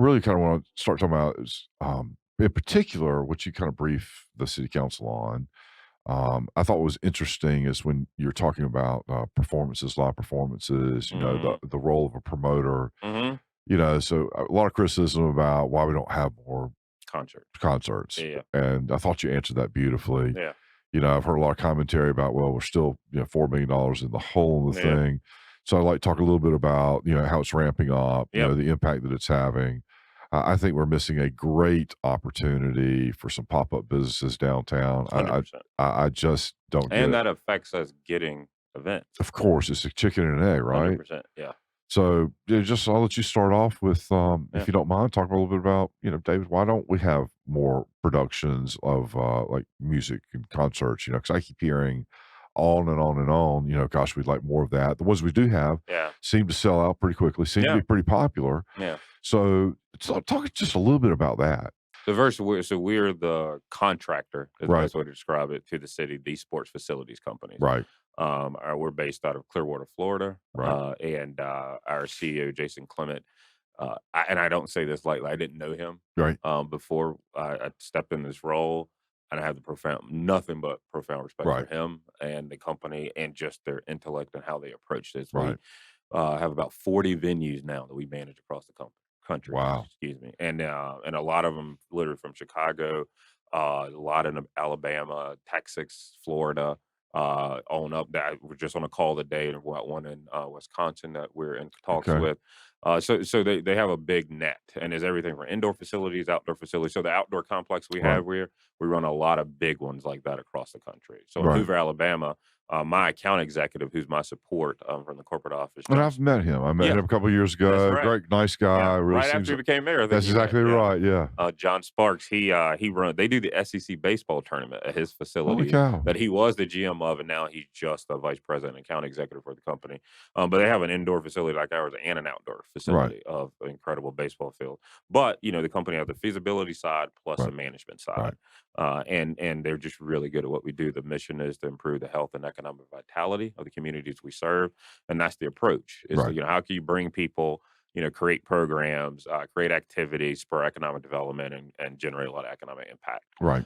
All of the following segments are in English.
really kind of want to start talking about is, in particular, what you kind of brief the city council on. I thought was interesting is when you're talking about performances, live performances. Mhm. The role of a promoter. Mhm. So a lot of criticism about why we don't have more Concert. concerts, Yeah. and I thought you answered that beautifully. Yeah. I've heard a lot of commentary about, well, we're still, $4 million in the hole in the Yeah. thing. So I'd like to talk a little bit about, how it's ramping up, Yep. the impact that it's having. I think we're missing a great opportunity for some pop-up businesses downtown. I, 100%. I, I just don't And get. that affects us getting events. Of course, it's a chicken and an egg, right? 100%. Yeah. So, yeah, just I'll let you start off with, if Yeah. you don't mind, talk a little bit about, David, why don't we have more productions of like music and concerts? Because I keep hearing on and on and on, gosh, we'd like more of that. The ones we do have Yeah. seem to sell out pretty quickly, seem to Yeah. be pretty popular. Yeah. So talk just a little bit about that. So we're the contractor, is the Right, best way to describe it, to the city, these sports facilities companies. right, We're based out of Clearwater, Florida, right. and our CEO, Jason Clement, and I don't say this lightly, I didn't know him Right, before I stepped in this role, and I have nothing but profound respect for right, him and the company and just their intellect and how they approach this. We right. have about 40 venues now that we manage across the country. Wow. Excuse me, and a lot of them literally from Chicago, a lot in Alabama, Texas, Florida, on up. That we're just on a call today, and about one in Wisconsin that we're in talks Okay. with. So they have a big net, and there's everything from indoor facilities, outdoor facilities. So the outdoor complex we Right, have where we run a lot of big ones like that across the country. So in right. Hoover, Alabama, my account executive, who's my support from the corporate office, And John. I've met him. I met Yeah, him a couple of years that's ago. right. Great, nice Yeah, guy. Really right seems. after he became mayor, I think That's you met. exactly Yeah. right. Yeah. John Sparks, he run. They do the SEC baseball tournament at his Holy facility cow. that he was the GM of, and now he's just a vice president and account executive for the company. But they have an indoor facility like ours and an outdoor Right, facility of an incredible baseball field. But the company has the feasibility side plus right, the management right, side, and they're just really good at what we do. The mission is to improve the health and economic vitality of the communities we serve, and that's the approach. Is right, how can you bring people, create programs, create activities, spur economic development, and generate a lot of economic impact. right.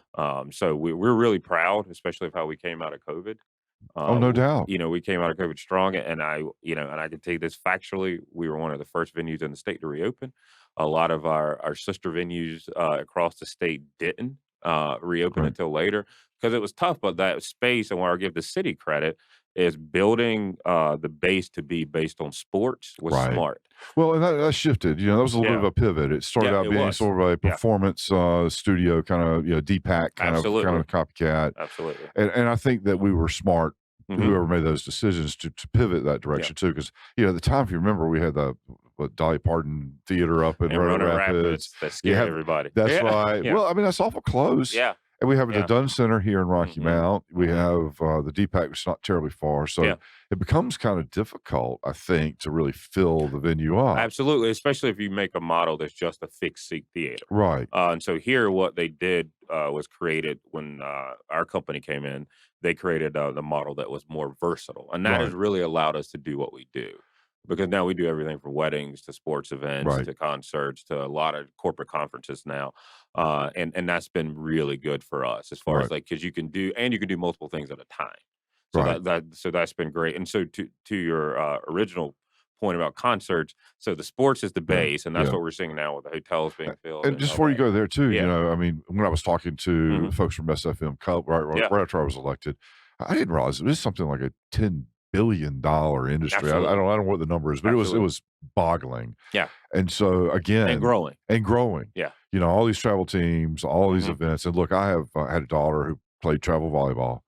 So we're really proud, especially of how we came out of COVID. Oh, no doubt. We came out of COVID strong, and I can tell you this factually, we were one of the first venues in the state to reopen. A lot of our sister venues across the state didn't reopen Right, until later because it was tough. But that space, and where I give the city credit, is building the base to be based on sports was right. smart. Well, and that shifted. That was a little bit of Yeah, a pivot. It started yeah, out it being was. sort of a Yeah, performance studio kind of, DPAC kind of absolutely, copycat. absolutely. And I think that we were smart, Mhm. whoever made those decisions to pivot that Yeah, direction too. Because, at the time, if you remember, we had the Dolly Parton Theater up in and Roanoke Running Rapids. Rapids, that You scared have everybody. That's Yeah, right. yeah, Well, I mean, that's awful close. yeah, And we have the yeah. Dunn Center here in Rocky Mhm, Mount. We mhm. have the DPAC, which is not terribly far. So Yeah, it becomes kind of difficult, I think, to really fill the venue up. absolutely, especially if you make a model that's just a fixed seat theater. Right, And so here, what they did was created when our company came in. They created the model that was more versatile, and that has right, really allowed us to do what we do. Because now we do everything from weddings to sports events right, to concerts to a lot of corporate conferences now, and that's been really good for us as far right, as like because you can do multiple things at a time. So right. that's been great. And so to your original point about concerts, so the sports is the Yeah, base, and that's yeah. what we're seeing now with the hotels being filled And and just all before you that. go there too, Yeah. I mean, when I was talking to Mhm. folks from SFM Cup Yeah. right after I was elected, I didn't realize it was something like a $10 billion industry. I Absolutely. don't know what the number is, but it Absolutely. was boggling. Yeah. And so And again, growing. and growing, Yeah. all these travel teams, all these Mhm. events. And look, I have had a daughter who played travel volleyball,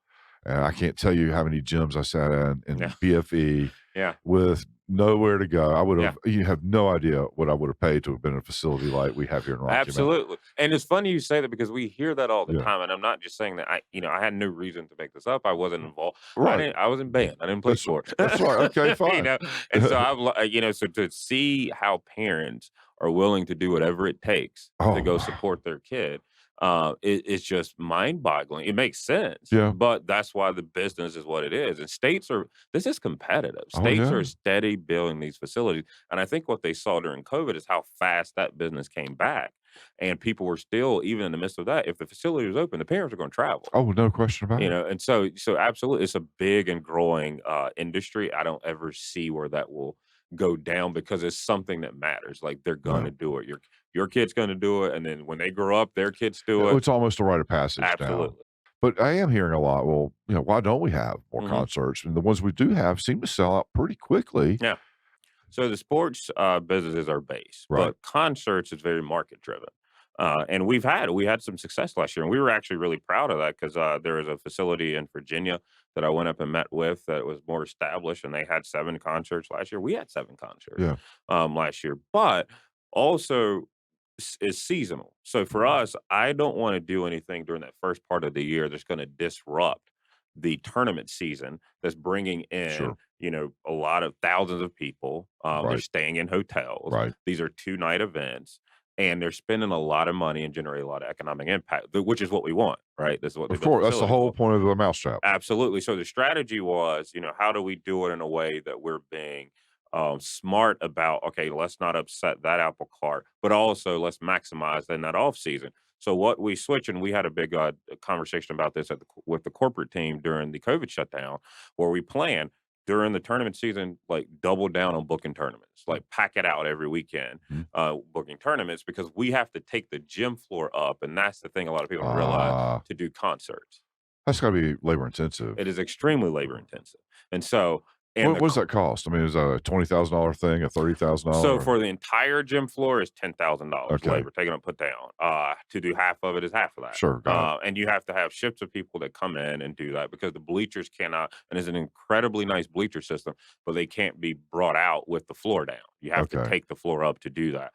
and I can't tell you how many gyms I sat in Yeah. BFE Yeah. with nowhere to go. Yeah. You have no idea what I would have paid to have been in a facility like we have here in Rocky Mount. Absolutely. And it's funny you say that because we hear that all the Yeah. time. And I'm not just saying that I had no reason to make this up. I wasn't involved. Right. I was in band. I didn't play That's sports. that's right. Okay, you fine. know, and so so to see how parents are willing to do whatever it takes to Oh, go support their kid. It's just mind-boggling. It makes sense, Yeah. but that's why the business is what it is, and states are this is competitive. Oh, States are yeah. steady building these facilities, and I think what they saw during COVID is how fast that business came back, and people were still even in the midst of that, if the facility was open, the parents are gonna travel. Oh, no question about it. And so absolutely, it's a big and growing, industry. I don't ever see where that will go down because it's something that matters, like, they're gonna No. do it. Your kid's gonna do it, and then when they grow up, their kids do it. It's almost a rite of passage now. Absolutely. But I am hearing a lot, well, why don't we have more Mhm. concerts? And the ones we do have seem to sell out pretty quickly. Yeah. So the sports business is our base, Right. but concerts is very market driven. And we had some success last year, and we were actually really proud of that because there was a facility in Virginia that I went up and met with that was more established, and they had 7 concerts last year. We had 7 concerts Yeah. last year, but also is seasonal. So for us, I don't want to do anything during that first part of the year that's going to disrupt the tournament season that's bringing in Sure. a lot of thousands of people. They're Right. staying in hotels. Right. These are 2-night events, and they're spending a lot of money and generate a lot of economic impact, which is what we want, right? This is what they Of built the course. That's the facility whole for. point of the mousetrap. Absolutely. So the strategy was, how do we do it in a way that we're being smart about, okay, let's not upset that apple cart, but also let's maximize in that off season. So what we switch, and we had a big conversation about this with the corporate team during the COVID shutdown, where we plan during the tournament season, like double down on booking tournaments, like pack it out every weekend, Mhm. booking tournaments because we have to take the gym floor up, and that's the thing a lot of people don't realize Ah, to do concerts. that's gotta be labor intensive. It is extremely labor intensive. And so and What the does that cost? I mean, is that a $20,000 thing, a so $30,000? for the entire gym floor is $10,000 Okay. labor, taken up, put down. To do half of it is half of that. Sure, got it. And you have to have shifts of people that come in and do that because the bleachers cannot, and it's an incredibly nice bleacher system, but they can't be brought out with the floor down. You have to Okay. take the floor up to do that.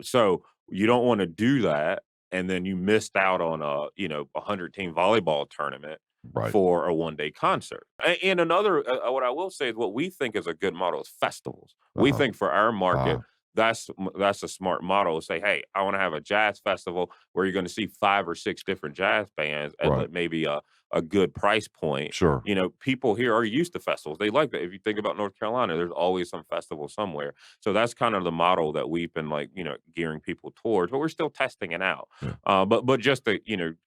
So you don't want to do that, and then you missed out on a 100-team volleyball tournament Right. for a 1-day concert. And another, what I will say is what we think is a good model is festivals. We Uh-huh. think for our market, Ah, that's a smart model to say, hey, I want to have a jazz festival where you're going to see 5 or 6 different jazz bands at right. like maybe a good price point. Sure. People here are used to festivals. They like that. If you think about North Carolina, there's always some festival somewhere. So that's kind of the model that we've been like, gearing people towards, but we're still testing it out. Yeah. But just to,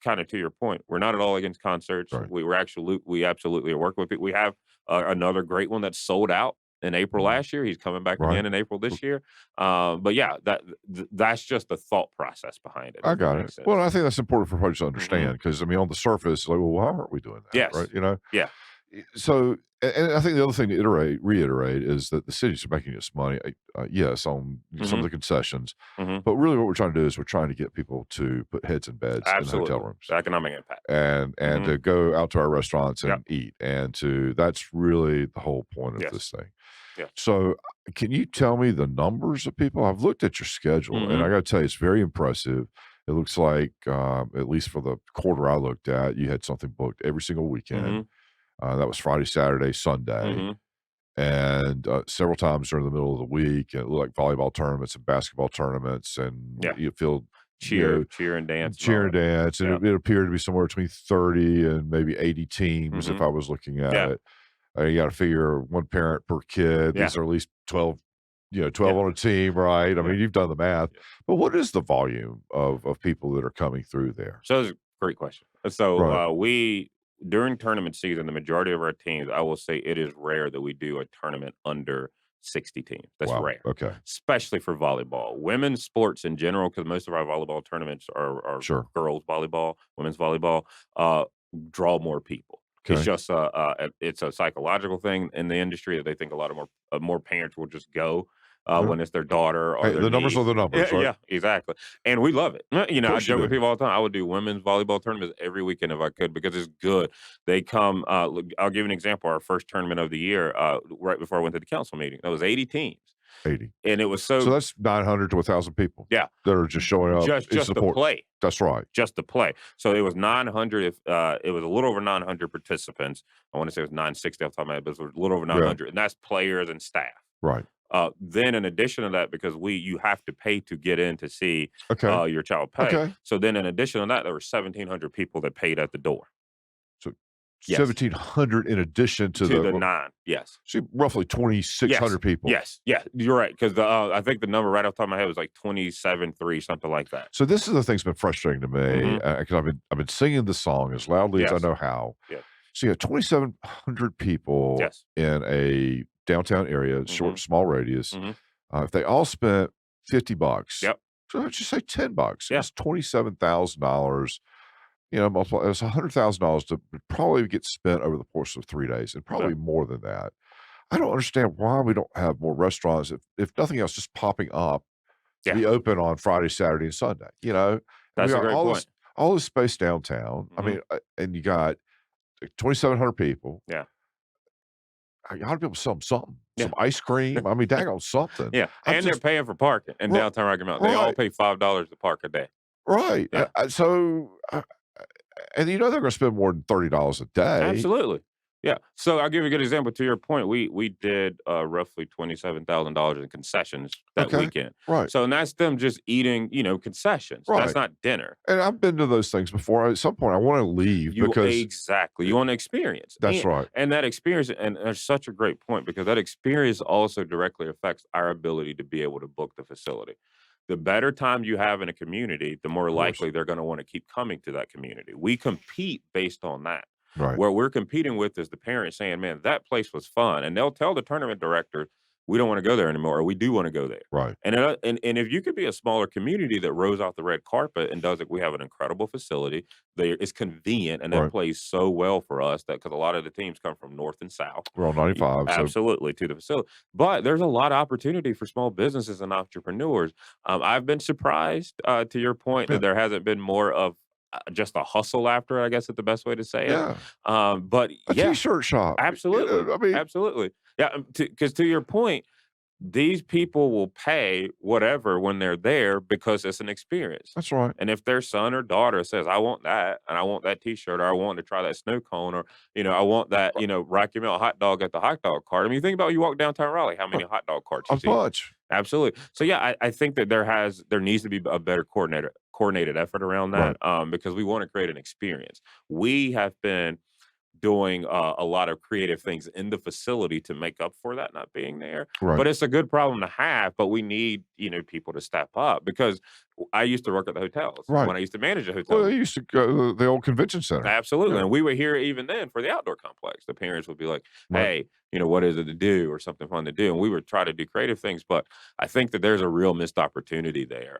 kind of to your point, we're not at all against concerts. Right. We absolutely are working with it. We have another great one that's sold out in April Mhm. last year. He's coming back Right. again in April this year. But yeah, that's just the thought process behind it, I if that got it. makes Well, sense. I think that's important for folks to Hmm. understand because, I mean, on the surface, like, well, why aren't we doing that? Right. Yes. Yeah. So, and I think the other thing to reiterate is that the cities are making us money, yes, on some of Hmm. the concessions, Hmm. but really what we're trying to do is we're trying to get people to put heads in beds in hotel Absolutely. rooms The economic impact. and Hmm. to go out to our restaurants Yeah. and eat, and that's really the whole point of Yes. this thing. Yeah. So, can you tell me the numbers of people? I've looked at your schedule, and I Hmm. gotta tell you, it's very impressive. It looks like, at least for the quarter I looked at, you had something booked every single weekend. Hmm. That was Friday, Saturday, Sunday, Hmm. and, several times during the middle of the week. It looked like volleyball tournaments and basketball tournaments, and Yeah. you feel, Cheer and dance and all cheer and that. dance, and Yeah. it appeared to be somewhere between 30 and maybe 80 teams if Hmm. I was looking at Yeah. it. You gotta figure 1 parent per kid. Yeah. These are at least 12, Yeah. 12 on a team, right? I Yeah. mean, you've done the math. Yeah. But what is the volume of people that are coming through there? So that's a great question. So Right. we during tournament season, the majority of our teams, I will say it is rare that we do a tournament under 60 teams. That's Wow. rare, Okay. especially for volleyball. Women's sports in general, because most of our volleyball tournaments are Sure. girls volleyball, women's volleyball, uh, draw more people. It's Okay. just it's a psychological thing in the industry that they think a lot of more parents will just go Yeah. when it's their daughter or Hey, their the numbers are niece. the Yeah, numbers, right? yeah, exactly. And we love it. Of I course you joke with do. people all the time. I would do women's volleyball tournaments every weekend if I could because it's good. They come. Look, I'll give you an example. Our first tournament of the year, right before I went to the council meeting, that was 80 teams, 80. and it was So so that's 900 to 1,000 people yeah, that are just showing up just in just to support. play. That's right. Just to play. So it was 900 if, it was a little over 900 participants. I wanna say it was 960 off the top of my head, but it was a little over Yeah. 900, and that's players and staff. Right. Then in addition to that, because you have to pay to get in to see Okay. your child pay. Okay. So then in addition to that, there were 1,700 people that paid at the door. So Yes. 1,700 in addition to To the the 9. Yes. see, roughly Yes. 2,600 people. Yes. Yeah. You're right. Because I think the number right off the top of my head was like 27.3, something like that. So this is the thing's been frustrating to me, Hmm. because I've been singing the song as loudly as I Yes. know how. Yes. So you got 2,700 people Yes. in a downtown area, Hmm. small radius. Hmm. If they all spent $50, Yep. so let's just say $10, Yeah. that's $27,000. Multiply it's $100,000 to probably get spent over the course of 3 days, and Yeah. probably more than that. I don't understand why we don't have more restaurants, if nothing else, just popping up to Yeah. be open on Friday, Saturday, and Sunday, And we That's a got great point. all this space downtown. I Hmm. mean, and you got 2,700 people. Yeah. I ought to be able to sell them something, Yeah. some ice cream. I mean, daggone something. Yeah. I'm And they're just paying for parking in ri downtown Rocky Mount. They all right, pay $5 to park a day. right. Yeah. And they're gonna spend more than $30 a day. Absolutely. Yeah. So I'll give you a good example. To your point, we did roughly $27,000 in concessions that Okay. weekend. Right, So and that's them just eating, concessions. That's right. not dinner. And I've been to those things before. At some point, I wanna leave You because exactly. You want to experience. that's right. And that experience, and that's such a great point because that experience also directly affects our ability to be able to book the facility. The better time you have in a community, the more Of course. likely they're going to want to keep coming to that community. We compete based on that. Right, Where we're competing with is the parents saying, "Man, that place was fun," and they'll tell the tournament director, "We don't want to go there anymore," or "We do want to go there." right, And if you could be a smaller community that rolls out the red carpet and does it, we have an incredible facility. It's convenient, and it right. plays so well for us that because a lot of the teams come from north and south. We're on 95, so Absolutely, to the facility. But there's a lot of opportunity for small businesses and entrepreneurs. I've been surprised, to your point, yeah, that there hasn't been more of just a hustle after it, I guess is the best way to say it. yeah. But A yeah, T-shirt shop. absolutely. I mean, Absolutely. Yeah. Because to your point, these people will pay whatever when they're there because it's an experience. that's right. And if their son or daughter says, I want that, and I want that t-shirt, or I want to try that snow cone, or, I want that, Rocky Mountain hot dog at the hot dog cart. I mean, think about you walk downtown Raleigh, how many hot dog carts you A see. bunch. Absolutely. So yeah, I think that there needs to be a better coordinated effort around Right, that because we want to create an experience. We have been doing a lot of creative things in the facility to make up for that not being there. right, But it's a good problem to have. But we need people to step up because I used to work at the hotels right. when I used to manage a Well, hotel. they used to go to the old convention center. Absolutely, Yeah, and we were here even then for the outdoor complex. The parents would be like, right, "Hey, what is it to do or something fun to do?" And we would try to do creative things, but I think that there's a real missed opportunity there,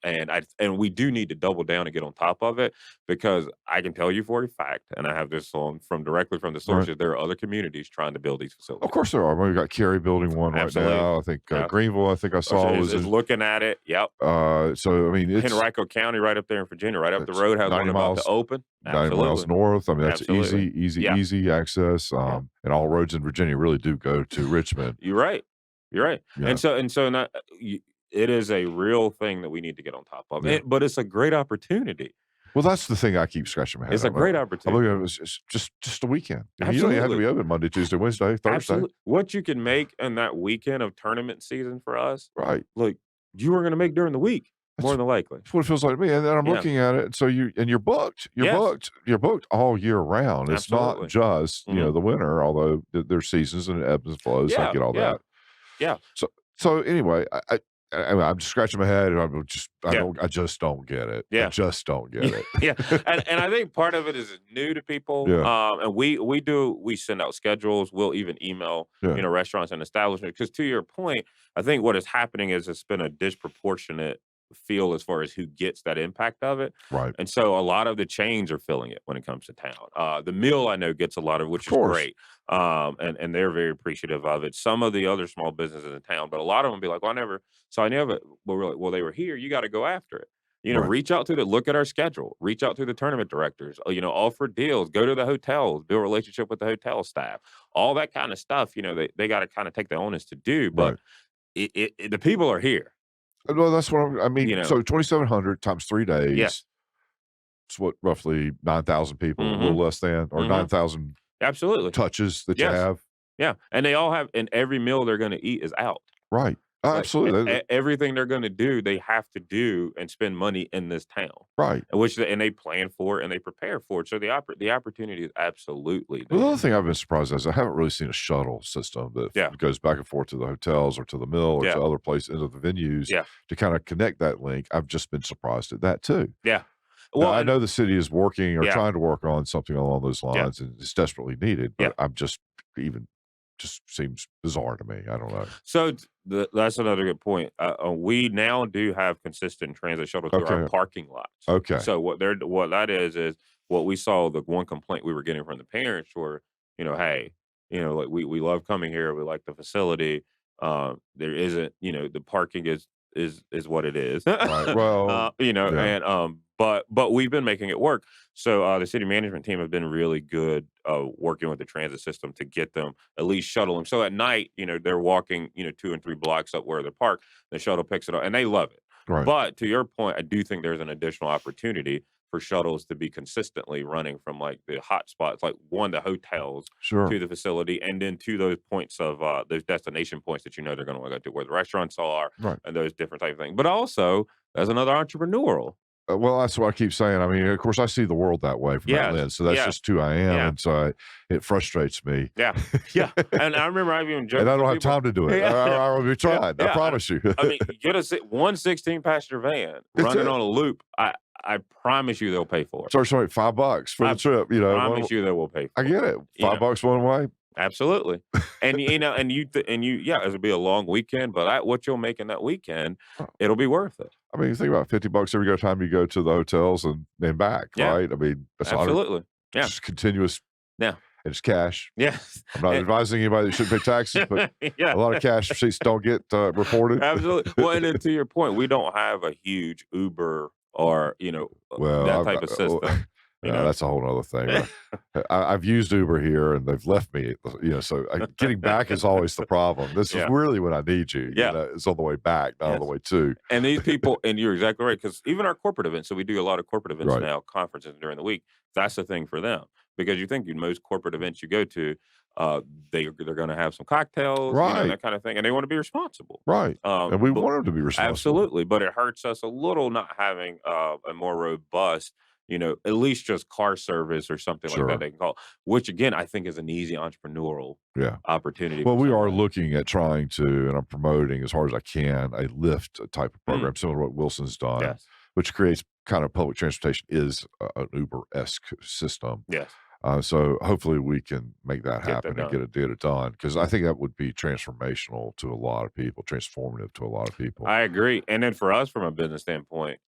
and we do need to double down and get on top of it because I can tell you for a fact, and I have this on from directly from the right. sources, there are other communities trying to build these Of facilities. course there are. Well, we got Cary building one right Absolutely, now. I think, yeah. Greenville, I think I So saw was is looking at it. Yep. so, I mean, Henrico County, right up there in Virginia, right up the it's road, has 90 one about to miles open. 90 miles Absolutely, north. I mean, that's absolutely. Yeah, easy access, yeah. and all roads in Virginia really do go to Richmond. You're right. You're right. Yeah. And so not, it is a real thing that we need to get on top of. Yeah. But it's a great opportunity. Well, that's the thing I keep scratching my head It's a on. great I'm looking opportunity. at it as just a weekend. I mean, you don't even have to Absolutely. be open Monday, Tuesday, Wednesday, Thursday. Absolutely. What you can make in that weekend of tournament season for us, Right. like you are going to make during the week, That's more than likely. that's what it feels like to me, and then I'm Yeah. looking at it, so you're booked. Yes. You're booked all year round. It's not Absolutely. just, Hmm. the winter, although there's seasons and ebbs and flows. I Yeah. get all Yeah. that. Yeah. So anyway, I'm just scratching my head, and Yeah. I just don't get it. I Yeah. just don't get Yeah, it. yeah, and I think part of it is it's new to people, Yeah, and we send out schedules. We'll even email, yeah, restaurants and establishments. Because to your point, I think what is happening is it's been a disproportionate feel as far as who gets that impact of it, right. and so a lot of the chains are filling it when it comes to town. The Mill I know gets a lot of, Of which is course. great, and they're very appreciative of it. Some of the other small businesses in town, but a lot of them be like, "Well, I never saw any of it." Well, we're like, "Well, they were here. You got to go after it." Right, Reach out to look at our schedule, reach out to the tournament directors, offer deals, go to the hotels, build a relationship with the hotel staff, all that kind of stuff. They got to kind of take the onus to do, but right. the people are here, Well, that's what I you mean, know. so 2,700 times 3 days, Yes. it's what, roughly 9,000 people, a Hmm. little less than, or Hmm. 9,000 Absolutely. touches that you Yes. have. Yeah. And they all have, and every meal they're going to eat is out. Right. Like, Absolutely. everything they're gonna do, they have to do and spend money in this town, Right. and they plan for it and they prepare for it, so the opportunity is absolutely Well, the there. other thing I've been surprised is I haven't really seen a shuttle system that Yeah, goes back and forth to the hotels or to the mill or yeah, to other places into the venues yeah, to kind of connect that link. I've just been surprised at that too. yeah. Now, Well, I and know the city is working or yeah, trying to work on something along those yeah, lines and it's desperately needed, yeah. but I'm just even just seems bizarre to me. I don't know. So that's another good point. We now do have consistent transit shuttle to our Okay. parking lots. Okay. So what that is what we saw. The one complaint we were getting from the parents were, hey, like we love coming here. We like the facility. There isn't, the parking is what it is. Right. Well, yeah. And but we've been making it work. So the city management team have been really good working with the transit system to get them at least shuttle them. So at night, they're walking, 2 and 3 blocks up where they're parked. The shuttle picks it up, and they love it. Right. But to your point, I do think there's an additional opportunity for shuttles to be consistently running from like the hot spots, like the hotels Sure. to the facility, and then to those points of those destination points that they're going to want to go to, where the restaurants are, Right. and those different type of things. But also, as another entrepreneurial, Well, that's what I keep saying. I mean, of course, I see the world that way from that yes, lens, so that's yeah, just who I am, yeah, and so it frustrates me. yeah, yeah. And I remember I've even And joked I with don't some have people. time to do it. Yeah, yeah, I will be yeah, trying, I yeah. promise you. I mean, you get one 16-passenger van It's running it. on a loop. I promise you they'll pay for it. Starts like $5 for the I trip, promise you they will pay I for it. get it. You know, $5 one way. absolutely. And yeah, it'll be a long weekend, but what you'll make in that weekend, Uh, it'll be worth it. I mean, you think about $50 every time you go to the hotels and back, Yeah, right? I mean, that's 100 absolutely. Yeah, just continuous yeah, and it's cash. yes, I'm not and advising anybody that shouldn't pay taxes, but yeah. a lot of cash receipts don't get, reported. Absolutely. Well, and then to your point, we don't have a huge Uber or, Well, that I've type of system, you yeah, know? that's a whole other thing. I've used Uber here and they've left me, so getting back is always the problem. This is Yeah. really when I need you, Yeah. it's on the way back, not on the Yes. way to. And these people and you're exactly right, because even our corporate events, so we do a lot of corporate events Right, now, conferences during the week. That's the thing for them, because you think in most corporate events you go to, uh, they're gonna have some cocktails, right, that kind of thing, and they wanna be responsible. right, and we But want them to be responsible. absolutely, but it hurts us a little not having, a more robust, at least just car service or something like that Sure, they can call, which again, I think is an easy entrepreneurial yeah. opportunity Well, for we are somebody. looking at trying to, and I'm promoting as hard as I can, a Lyft type of Mm, program, similar to what Wilson's done, yes, which creates kind of public transportation is an Uber-esque system. yes, So hopefully we can make that get that happen and done. get it done because I think that would be transformational to a lot of people, transformative to a lot of people. I agree, and then for us, from a business standpoint,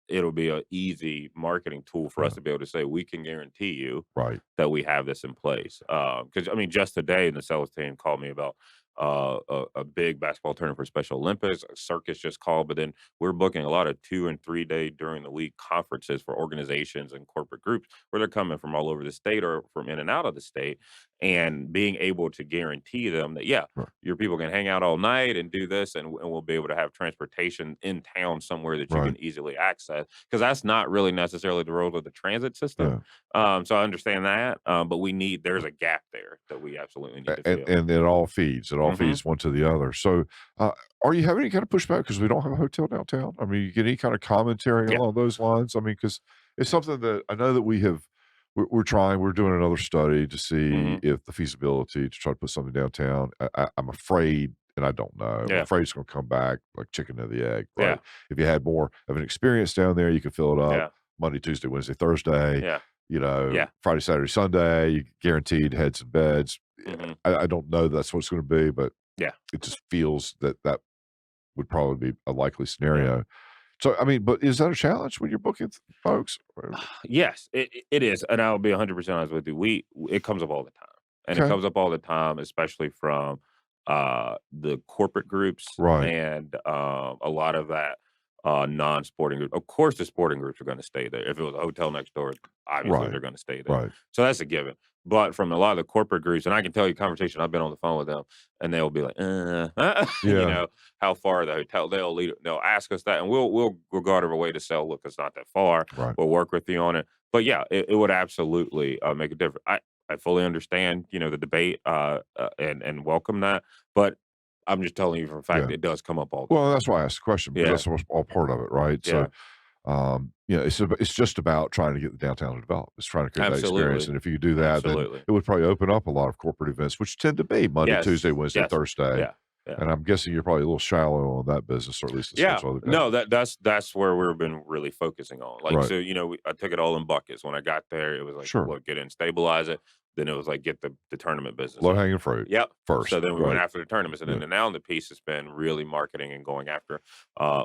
it'll be a easy marketing tool for us Yeah, to be able to say, "We can guarantee you right, that we have this in place." Because I mean, just today, the sales team called me about a big basketball tournament for Special Olympics. A circus just called, but then we're booking a lot of 2 and 3 day during the week conferences for organizations and corporate groups where they're coming from all over the state or from in and out of the state, and being able to guarantee them that, yeah, right, your people can hang out all night and do this, and we'll be able to have transportation in town somewhere that you right. can easily access. Because that's not really necessarily the role of the transit system. Yeah. So I understand that, but there's a gap there that we absolutely need to fill. And it all feeds. It all Mhm. feeds one to the other. So, uh, are you having any kind of pushback because we don't have a hotel downtown? I mean, you get any kind of commentary Yeah. along those lines? I mean, because it's something that I know that we're trying. We're doing another study to see Mhm. if the feasibility to try to put something downtown. I'm afraid, and I don't know. I'm Yeah. afraid it's going to come back like chicken or the egg. Right? Yeah. If you had more of an experience down there, you could fill it up Yeah. Monday, Tuesday, Wednesday, Thursday. Yeah. You know, Yeah. Friday, Saturday, Sunday, you guaranteed heads and beds. Yeah, Mhm. I don't know that's what it's gonna be, but Yeah. it just feels that that would probably be a likely Yeah. scenario. So, I mean, but is that a challenge when you're booking folks? Or Yes, it is, and I'll be 100% honest with you. It comes up all the time, and it okay, comes up all the time, especially from the corporate groups right, and a lot of that non-sporting group. Of course, the sporting groups are going to stay there. If it was a hotel next door, obviously right, they're going to stay there. right. So that's a given. But from a lot of the corporate groups, and I can tell you, conversation I've been on the phone with them, and they'll be like, Yeah, how far the hotel? They'll ask us that, and we'll go out of our way to sell. Look, it's not that far. right, We'll work with you on it. But yeah, it would absolutely make a difference. I fully understand, the debate and welcome that, but I'm just telling you for a fact Yeah. it does come up all the Well, time. that's why I asked the question because Yeah, that's all part of it, right? So, yeah, it's just about trying to get the downtown to develop. It's trying to create that experience, absolutely, and if you do that, then absolutely. it would probably open up a lot of corporate events, which tend to be Monday, Tuesday, Yes, Wednesday, yes, Thursday, yeah, yeah. and I'm guessing you're probably a little shallow on that business, or at least the Yeah, schedule of the day. no, that's where we've been really focusing on. Like, Right. so, I took it all in buckets. When I got there, it was like, Sure. look, get in, stabilize it. Then it was like, get the tournament business Low in. hanging fruit Yep. So first. then we went Right. after the tournaments, and Yeah. then now the piece has been really marketing and going after,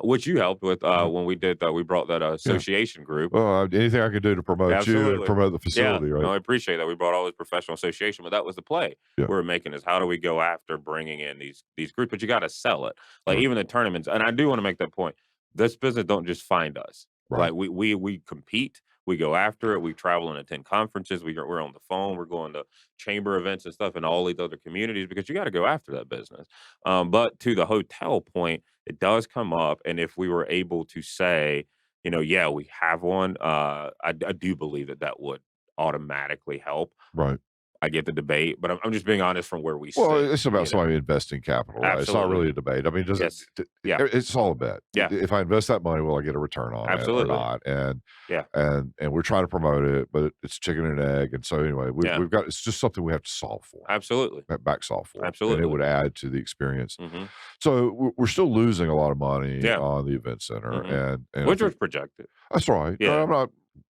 which you helped with Uh-huh. when we did that. We brought that Yeah. association group. Well, anything I can do to promote you and Absolutely. promote the Yeah, facility, no, right? I appreciate that. We brought all this professional association, but that was the play Yeah. we were making is how do we go after bringing in these groups, but you got to sell it. Like Right. even the tournaments, and I do want to make that point. This business don't just find us. Right. Like we compete, we go after it, we travel and attend conferences, we're on the phone, we're going to chamber events and stuff in all these other communities because you got to go after that business. But to the hotel point, it does come up, and if we were able to say, yeah, we have one. I do believe that that would automatically help. Right. I get the debate, but I'm just being honest from where we Well, sit. it's about somebody investing capital, right? It's not Absolutely. really a debate. I mean, does it Yes. Yeah. it's all a bet. Yeah. If I invest that money, will I get a return on it or Absolutely. not? And Yeah. and we're trying to promote it, but it's chicken and egg. And so anyway, Yeah. we've got it's just something we have to solve for, Absolutely. back solve for, and it Absolutely. would add to the experience. Mhm. So we're still losing a lot of money Yeah. on the event center, Mhm. and I Which think was projected. that's right. No, Yeah. I'm not.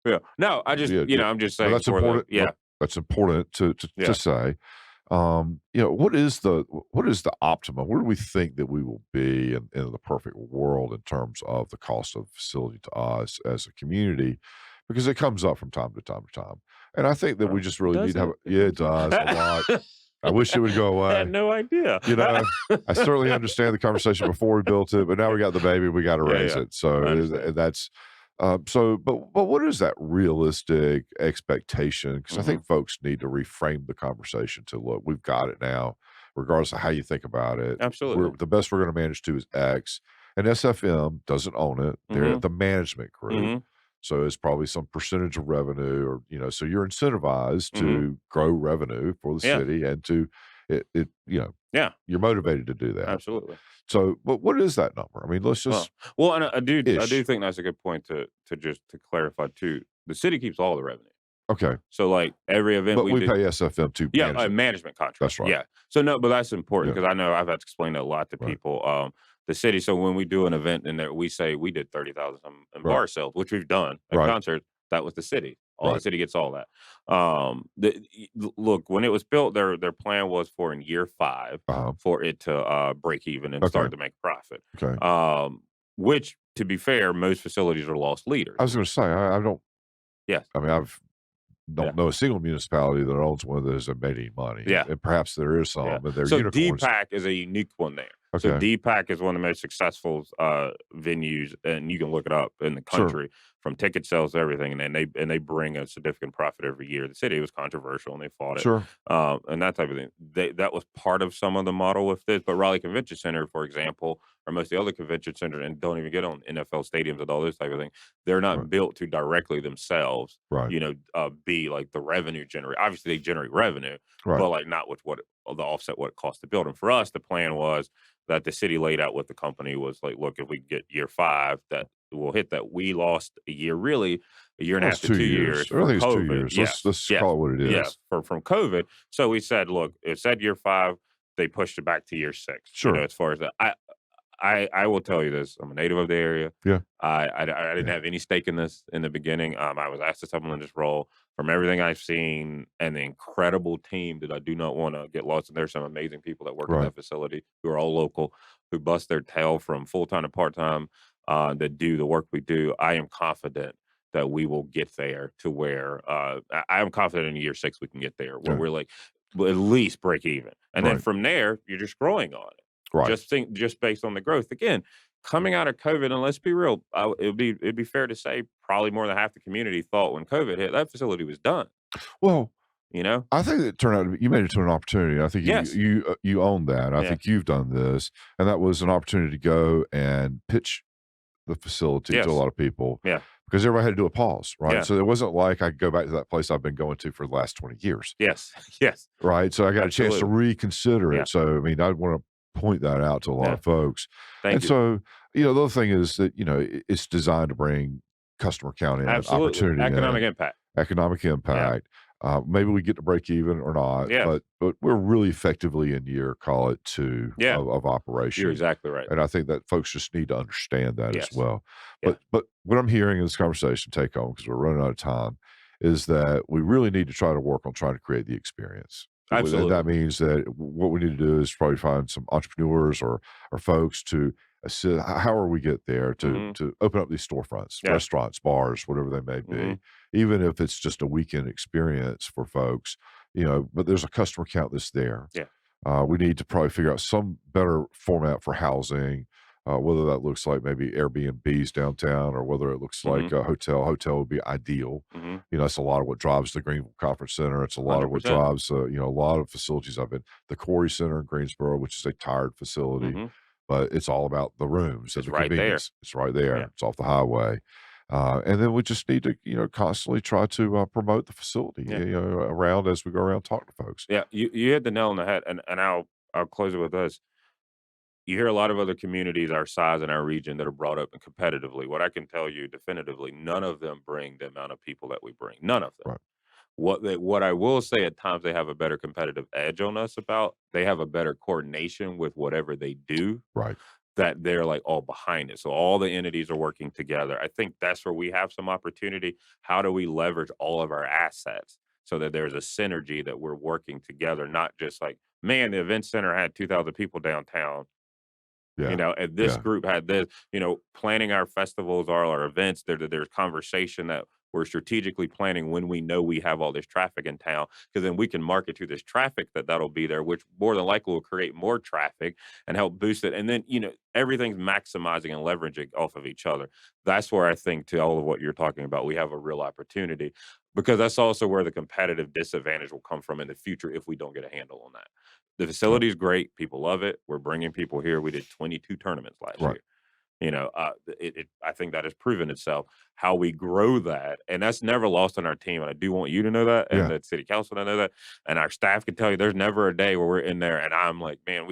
Yeah. No, I just, Yeah, yeah. I'm just No, saying that's for the important. yeah. That's important to Yeah. say. What is the optimum? Where do we think that we will be in the perfect world in terms of the cost of the facility to us as a community? Because it comes up from time to time to time, and I think that we just really need Does to have. it? It Yeah, it comes up. does a lot. I wish it would go I had away. no idea. You know, I certainly understand the conversation before we built it, but now we got the baby, we got to Yeah, raise yeah. it. So I understand. that's but what is that realistic expectation? Because I Mhm. think folks need to reframe the conversation to look, we've got it now, regardless of how you think about it. We're Absolutely. the best we're going to manage to is X, and SFM doesn't own it. They're Mhm. the management group. Mhm. So it's probably some percentage of revenue, or so you're incentivized Mhm. to grow revenue for the Yeah. city and to it Yeah. you're motivated to do that. Absolutely. So, but what is that number? I mean, let's Well, just well, and I do ish. think that's a good point to just to clarify too. The city keeps all the revenue. Okay. So like every event But we we do. pay SFM to Yeah, manage a it. management contract. That's right. Yeah. So no, but that's important Yeah. because I know I've had to explain that a lot to Right. people. The city. So when we do an event in there, we say we did 30,000 in Right. bar sales, which we've done at Right. concerts. That was the city. All the Right. city gets all that. Look, when it was built, their plan was for in year 5 Uh-huh. for it to break even and Okay. start to make profit. Okay. Which, to be fair, most facilities are lost I leaders. was going to say I don't. Yes. I mean, I've Yeah. don't know a single municipality that owns one of those that made any money, Yeah. and perhaps there is Yeah. some, and they're So unicorns. DPAC is a unique one there. So Okay. DPAC is one of the most successful venues, and you can look it up in the Sure. country from ticket sales to everything. And then they bring a significant profit every year. The city was controversial and they fought it, Sure. and that type of thing. That was part of some of the model with this. But Raleigh Convention Center, for example, or most of the other convention centers, and don't even get on NFL stadiums and all those type of things. They're Right. not built to directly themselves, Right. be like the revenue generate. Obviously, they generate revenue, Right. but like not with what the offset what it costs to build. And for us, the plan was that the city laid out with the company was like, look, if we get year 5, that we'll hit that. We lost a year, really a year and Well, a it's half to 2 2 years years. I for think it's 2 COVID. years. Yes, Let's yes, call it what it yeah, is. from COVID. So we said, look, it said year 5. They pushed it back to year 6. Sure. As far as that, I will tell you this. I'm a native of the area. Yeah. I didn't Yeah. have any stake in this in the beginning. I was asked to supplement this role from everything I've seen and the incredible team that I do not want to get lost. And there's some amazing people that work at Right. that facility who are all local, who bust their tail from full time to part time, that do the work we do. I am confident that we will get there to where I am confident in year 6 we can get there where Okay. we're like well, at least break even, and then Right. from there you're just growing on it. Right. Just based on the growth. Again, coming out of COVID, and let's be real, it'd be fair to say probably more than half the community thought when COVID hit that facility was done. Well, You know? I think it turned out to be you made it to an opportunity. I think Yes. you own that. I Yeah. think you've done this, and that was an opportunity to go and pitch the facility to a Yes. lot of people Yeah. because everybody had to do a pause, right? Yeah. So it wasn't like I could go back to that place I've been going to for the last 20 years, Yes. Yes. right? So I got a chance to Absolutely. reconsider Yeah. it. So I mean, I want to point that out to a lot Yeah. of folks. And Thank you. so, the other thing is that, it's designed to bring customer count in, Absolutely. opportunity Economic in, impact. economic Yeah. impact. Maybe we get to break even or not, Yes. but we're really effectively in year, call it two Yeah. of You're operation. exactly right. And I think that folks just need to understand that as Yes. well. Yeah. But what I'm hearing in this conversation, take home, because we're running out of time, is that we really need to try to work on trying to create the experience. And Absolutely. that means that what we need to do is probably find some entrepreneurs or folks to assist. How are we get there Mhm. to open up these storefronts, Yeah. restaurants, bars, whatever they may be, Mhm. even if it's just a weekend experience for folks, but there's a customer count that's there. Yeah. We need to probably figure out some better format for housing, whether that looks like maybe Airbnbs downtown or whether it looks like Mhm. a hotel. Hotel would be ideal. Mhm. That's a lot of what drives the Greenville Conference Center. It's a lot of what 100%. drives, a lot of facilities. I've been the Corey Center in Greensboro, which is a tired facility, Mhm. but it's all about the rooms and It's the right there. convenience. It's right there. Yeah. It's off the highway. And then we just need to, constantly try to promote the facility, Yeah. around as we go around talk to folks. Yeah. You hit the nail on the head, and I'll close it with this. You hear a lot of other communities our size in our region that are brought up and competitively. What I can tell you definitively, none of them bring the amount of people that we bring. None of them. Right. What I will say at times they have a better competitive edge on us about, they have a better coordination with whatever they do, Right. that they're, like, all behind it. So all the entities are working together. I think that's where we have some opportunity. How do we leverage all of our assets so that there's a synergy that we're working together, not just like, "Man, the event center had 2,000 people downtown." Yeah. And this Yeah. group had this, planning our festivals, all our events, there's conversation that we're strategically planning when we know we have all this traffic in town, because then we can market to this traffic that'll be there, which more than likely will create more traffic and help boost it. And then, everything's maximizing and leveraging off of each other. That's where I think to all of what you're talking about, we have a real opportunity, because that's also where the competitive disadvantage will come from in the future if we don't get a handle on that. The Right. facility is great. People love it. We're bringing people here. We did 22 tournaments last Right. year. I think that has proven itself. How we grow that, and that's never lost on our team. And I do want you to know that, and Yeah. the city council to know that, and our staff can tell you. There's never a day where we're in there and I'm like, man,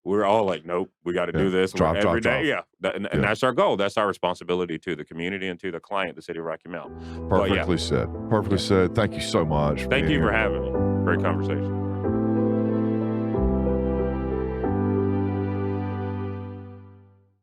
we're all like, nope, we got to Yeah. do this. We're Drive, every drive, day, drive. yeah, and Yeah. that's our goal. That's our responsibility to the community and to the client, the city of Rocky Mount. But yeah, Perfectly said. Perfectly yeah. said. Thank you so much for Thank being you for here. having me. Great conversation.